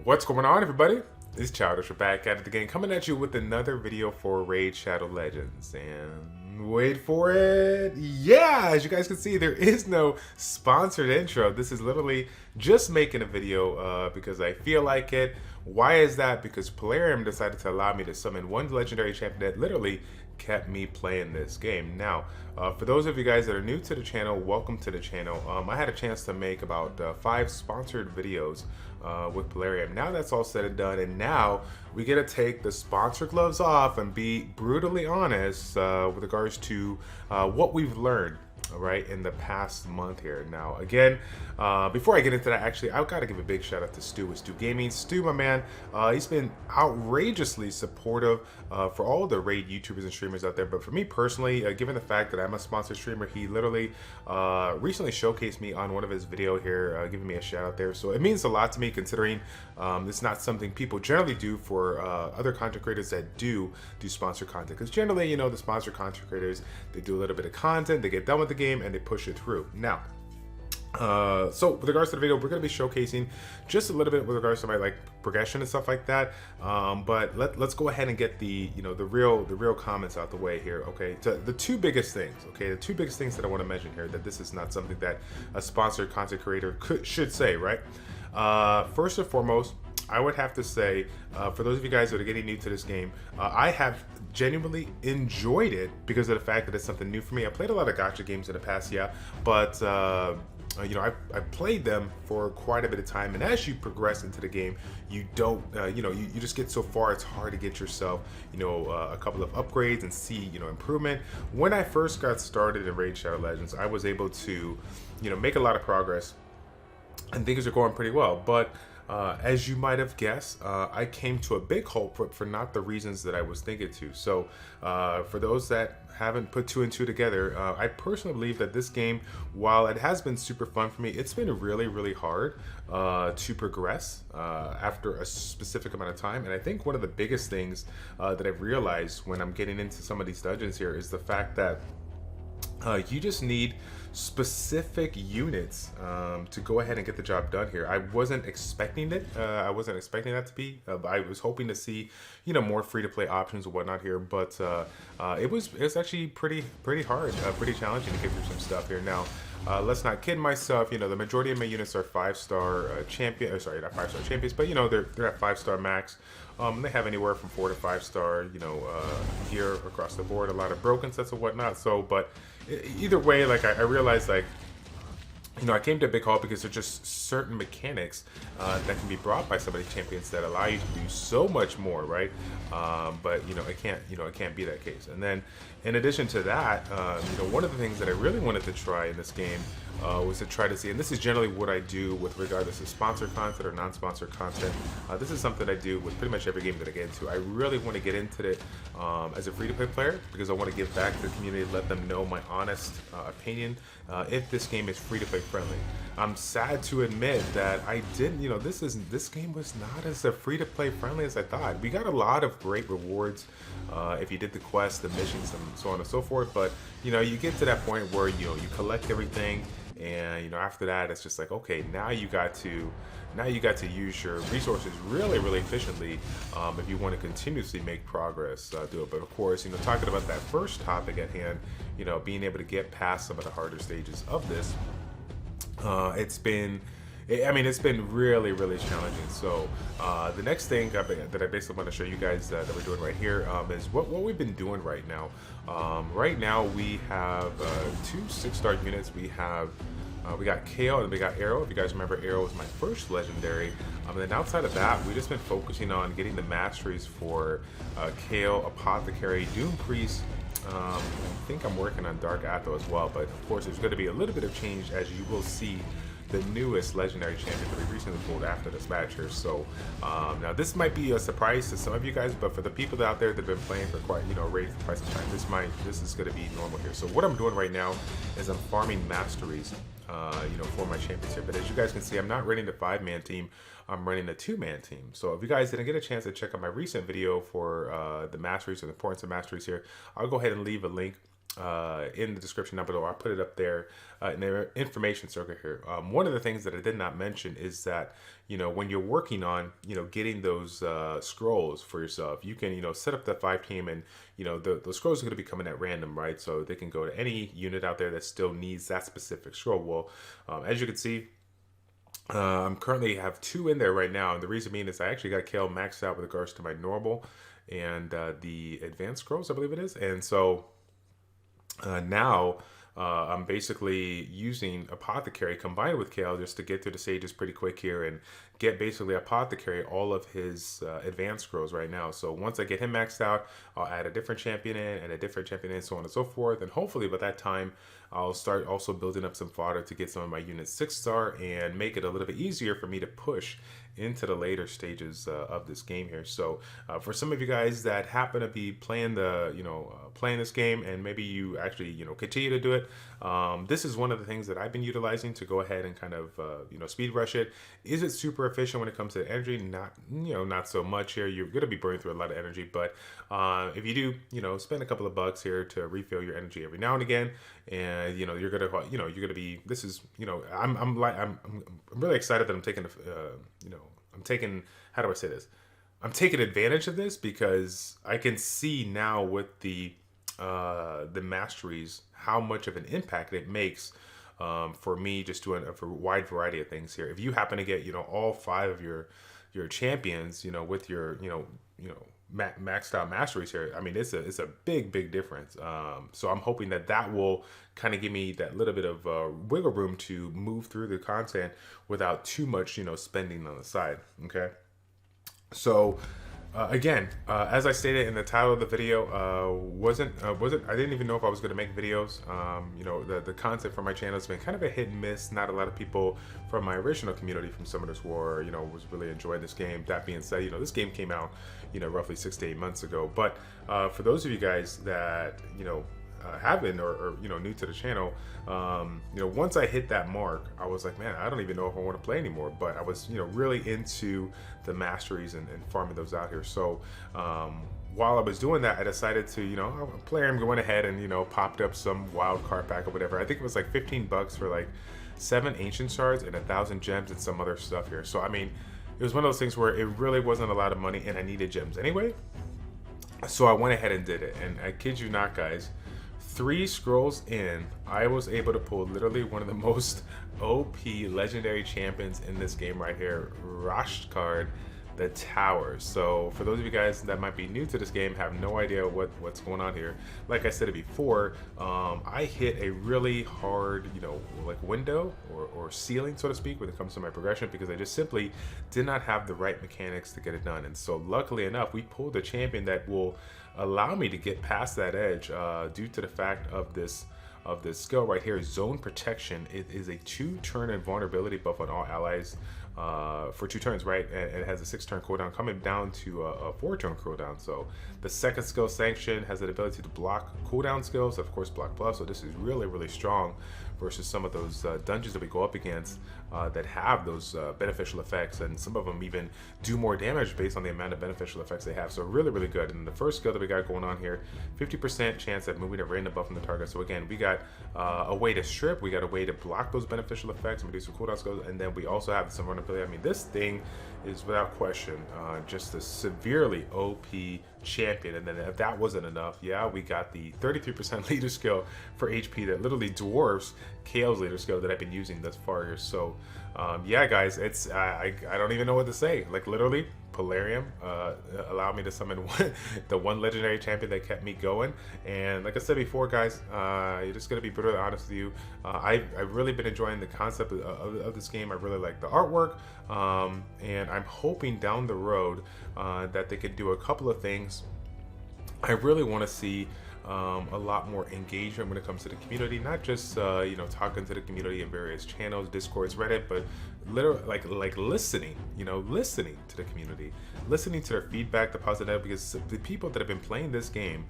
What's going on, everybody? It's Childish. We're back at it again, coming at you with another video for Raid Shadow Legends. And wait for it. Yeah, as you guys can see, there is no sponsored intro. This is literally just making a video because I feel like it. Why is that? Because Polarium decided to allow me to summon one legendary champion that literally kept me playing this game. Now, for those of you guys that are new to the channel, welcome to the channel. I had a chance to make about 5 sponsored videos with Polarium. Now that's all said and done, and now we get to take the sponsor gloves off and be brutally honest with regards to what we've learned, all right, in the past month here. Now, again, before I get into that, actually, I've got to give a big shout out to Stu with Stu Gaming. Stu, my man, he's been outrageously supportive for all the Raid YouTubers and streamers out there. But for me personally, given the fact that I'm a sponsored streamer, he literally recently showcased me on one of his video here, giving me a shout out there. So it means a lot to me, considering it's not something people generally do for other content creators that do sponsor content. Because generally, you know, the sponsor content creators, they do a little bit of content, they get done with the game, and they push it through. Now, so with regards to the video, we're going to be showcasing just a little bit with regards to my progression and stuff like that. But let's go ahead and get the the real comments out the way here. Okay, so the two biggest things. Okay, the two biggest things that I want to mention here, that this is not something that a sponsored content creator should say, right? First and foremost, I would have to say, for those of you guys that are getting new to this game, I have genuinely enjoyed it because of the fact that it's something new for me. I played a lot of gacha games in the past, yeah, but you know, I played them for quite a bit of time, and as you progress into the game, you don't, you know, you just get so far, it's hard to get yourself, you know, a couple of upgrades and see, you know, improvement. When I first got started in Raid Shadow Legends, I was able to, you know, make a lot of progress, and things are going pretty well, but as you might have guessed, I came to a big halt for not the reasons that I was thinking to. So for those that haven't put two and two together, I personally believe that this game, while it has been super fun for me, it's been really hard to progress after a specific amount of time. And I think one of the biggest things that I've realized when I'm getting into some of these dungeons here is the fact that you just need specific units to go ahead and get the job done here. I wasn't expecting it. I wasn't expecting that to be. I was hoping to see, you know, more free-to-play options and whatnot here. But it was actually pretty hard, pretty challenging to get through some stuff here. Now, let's not kid myself. You know, the majority of my units are 5-star champion. Or sorry, not 5-star champions, but you know, they're at 5-star max. They have anywhere from 4 to 5-star, you know, gear across the board. A lot of broken sets and whatnot. So, but either way, like I realized, like, you know, I came to a big halt because there's just certain mechanics that can be brought by some of these champions that allow you to do so much more, right? But you know, it can't be that case. And then, in addition to that, you know, one of the things that I really wanted to try in this game was to try to see, and this is generally what I do with regardless of sponsored content or non-sponsored content. This is something I do with pretty much every game that I get into. I really want to get into it as a free-to-play player because I want to give back to the community, let them know my honest opinion if this game is free-to-play friendly. I'm sad to admit that I didn't, you know, this game was not as free-to-play friendly as I thought. We got a lot of great rewards if you did the quests, the missions, and so on and so forth. But you know, you get to that point where you collect everything, and you know, after that, it's just like, okay, now you got to use your resources really efficiently if you want to continuously make progress through it. But of course, you know, talking about that first topic at hand, you know, being able to get past some of the harder stages of this, it's been really challenging. So the next thing that I basically want to show you guys that we're doing right here is what we've been doing right now. Right now we have 2 6-star units. We got Kale and we got Arrow. If you guys remember, Arrow was my first legendary. And then outside of that, we've just been focusing on getting the masteries for Kale, Apothecary, Doom Priest. I think I'm working on Dark Atho as well, but of course there's going to be a little bit of change, as you will see the newest legendary champion that we recently pulled after this match here. So now this might be a surprise to some of you guys, but for the people out there that have been playing for quite, you know, Raid for quite some time, this is going to be normal here. So what I'm doing right now is I'm farming masteries, you know, for my champions here. But as you guys can see, I'm not running the 5-man team. I'm running a 2-man team. So if you guys didn't get a chance to check out my recent video for the masteries or the importance of masteries here, I'll go ahead and leave a link in the description down below. I'll put it up there in the information circle here. One of the things that I did not mention is that, when you're working on, getting those scrolls for yourself, you can, set up the 5-team, and, those scrolls are going to be coming at random, right? So they can go to any unit out there that still needs that specific scroll. Well, as you can see, I'm currently have 2 in there right now, and the reason being is I actually got Kale maxed out with regards to my normal and the advanced scrolls, I believe it is. And so now I'm basically using Apothecary combined with Kale just to get through the stages pretty quick here and get basically Apothecary all of his advanced scrolls right now. So once I get him maxed out, I'll add a different champion in and a different champion in, so on and so forth. And hopefully by that time, I'll start also building up some fodder to get some of my units 6-star and make it a little bit easier for me to push into the later stages of this game here. So for some of you guys that happen to be playing playing this game, and maybe you actually continue to do it, this is one of the things that I've been utilizing to go ahead and kind of speed rush it. Is it super efficient when it comes to energy? Not so much here. You're going to be burning through a lot of energy, but if you do spend a couple of bucks here to refill your energy every now and again, and you're gonna be, this is I'm really excited that I'm taking how do I say this? I'm taking advantage of this because I can see now with the masteries how much of an impact it makes for me just doing a wide variety of things here. If you happen to get all 5 of your champions with your maxed out masteries here, I mean it's a big difference. So I'm hoping that will kind of give me that little bit of wiggle room to move through the content without too much spending on the side. Okay, so again, as I stated in the title of the video, wasn't I didn't even know if I was going to make videos. The content for my channel has been kind of a hit and miss. Not a lot of people from my original community from Summoners War was really enjoying this game. That being said, this game came out roughly 6 to 8 months ago. But for those of you guys that have been or new to the channel, once I hit that mark, I was like, man, I don't even know if I want to play anymore. But I was really into the masteries and farming those out here. So while I was doing that, I decided to I'm going ahead and popped up some wild card pack or whatever. I think it was like 15 bucks for like 7 ancient shards and 1,000 gems and some other stuff here. So I mean, it was one of those things where it really wasn't a lot of money and I needed gems anyway. So I went ahead and did it, and I kid you not, guys, 3 scrolls in, I was able to pull literally one of the most OP legendary champions in this game right here, Rashkard the Tower. So for those of you guys that might be new to this game, have no idea what's going on here, like I said it before, I hit a really hard like window or ceiling, so to speak, when it comes to my progression, because I just simply did not have the right mechanics to get it done. And so luckily enough, we pulled a champion that will allow me to get past that edge due to the fact of this skill right here, Zone Protection. It is a 2-turn invulnerability buff on all allies for 2 turns, right? And it has a 6-turn cooldown, coming down to a 4-turn cooldown. So the second skill, Sanction, has the ability to block cooldown skills, of course block buffs. So this is really strong versus some of those dungeons that we go up against that have those beneficial effects, and some of them even do more damage based on the amount of beneficial effects they have. So really good. And the first skill that we got going on here, 50% chance at moving a random buff from the target. So again, we got a way to strip, we got a way to block those beneficial effects and reduce the cooldown skills, and then we also have some vulnerability. I mean, this thing is without question just a severely OP champion. And then if that wasn't enough, yeah, we got the 33% leader skill for HP that literally dwarfs Kale's leader skill that I've been using thus far here. So yeah, guys, it's I don't even know what to say. Like literally, Polarium allowed me to summon the one legendary champion that kept me going. And like I said before, guys, you're just gonna be brutally honest with you. I've really been enjoying the concept of this game. I really like the artwork, and I'm hoping down the road that they could do a couple of things. I really want to see a lot more engagement when it comes to the community, not just talking to the community in various channels, Discords, Reddit, but literally like listening, listening to the community, listening to their feedback, the positive, because the people that have been playing this game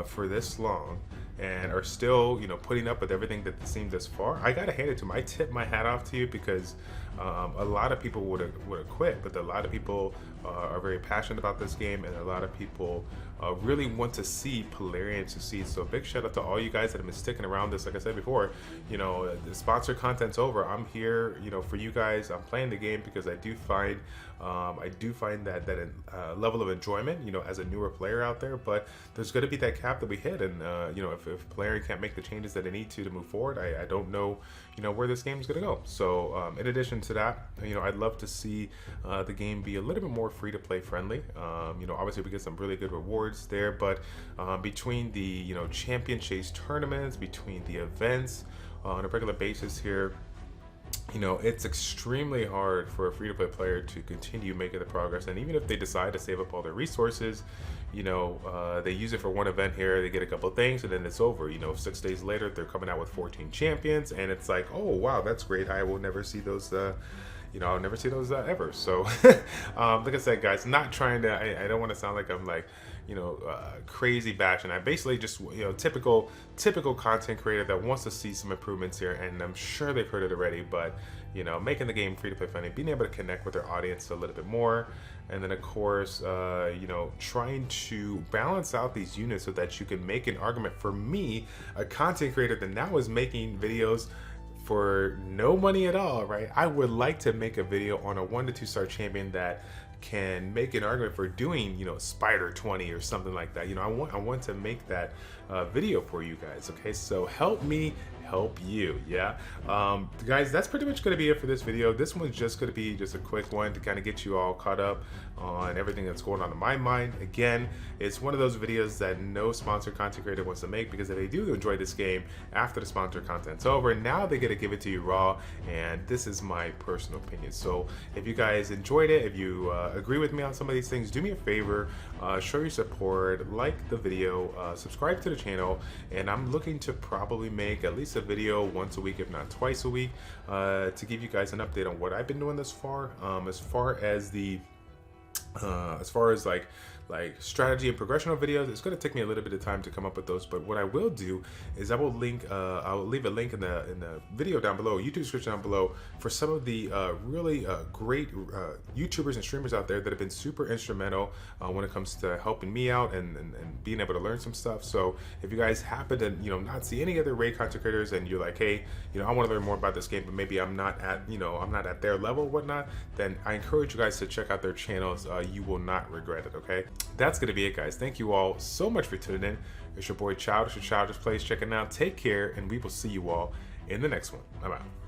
for this long and are still, putting up with everything that seemed this far, I gotta hand it to them. I tip my hat off to you, because a lot of people would have quit, but a lot of people are very passionate about this game, and a lot of people really want to see Polarian succeed. So big shout out to all you guys that have been sticking around this. Like I said before, the sponsor content's over. I'm here, for you guys. I'm playing the game because I do find that level of enjoyment, as a newer player out there. But there's going to be that cap that we hit, and if Polarian can't make the changes that they need to move forward, I don't know, where this game is going to go. So in addition to that, I'd love to see the game be a little bit more free to play friendly. Obviously we get some really good rewards there, but between the champion chase tournaments, between the events on a regular basis here, it's extremely hard for a free-to-play player to continue making the progress. And even if they decide to save up all their resources, they use it for one event here, they get a couple of things, and then it's over. 6 days later, they're coming out with 14 champions, and it's like, oh, wow, that's great. I will never see those, I'll never see those ever. So, like I said, guys, not trying to, I don't want to sound like I'm like, crazy bashing. I basically just, typical content creator that wants to see some improvements here, and I'm sure they've heard it already, but, making the game free to play friendly, being able to connect with their audience a little bit more, and then of course, trying to balance out these units so that you can make an argument. For me, a content creator that now is making videos for no money at all, right? I would like to make a video on a 1 to 2 star champion that can make an argument for doing, Spider 20 or something like that. I want to make that video for you guys. Okay, so help me help you. Yeah, guys, that's pretty much going to be it for this video. This one's just going to be just a quick one to kind of get you all caught up on everything that's going on in my mind. Again, it's one of those videos that no sponsored content creator wants to make, because if they do enjoy this game after the sponsored content's over, now they get to give it to you raw, and this is my personal opinion. So if you guys enjoyed it, if you agree with me on some of these things, do me a favor, show your support, like the video, subscribe to the channel, and I'm looking to probably make at least a video once a week, if not twice a week, to give you guys an update on what I've been doing this far, as far as like strategy and progressional videos. It's going to take me a little bit of time to come up with those, but what I will do is I'll leave a link in the video down below, YouTube description down below, for some of the really great YouTubers and streamers out there that have been super instrumental when it comes to helping me out and being able to learn some stuff. So if you guys happen to not see any other raid content creators, and you're like, hey, I want to learn more about this game, but maybe I'm not at their level, whatnot, then I encourage you guys to check out their channels. You will not regret it. Okay, that's gonna be it, guys. Thank you all so much for tuning in. It's your boy Childish, your Childish Plays checking out. Take care, and we will see you all in the next one. I'm out.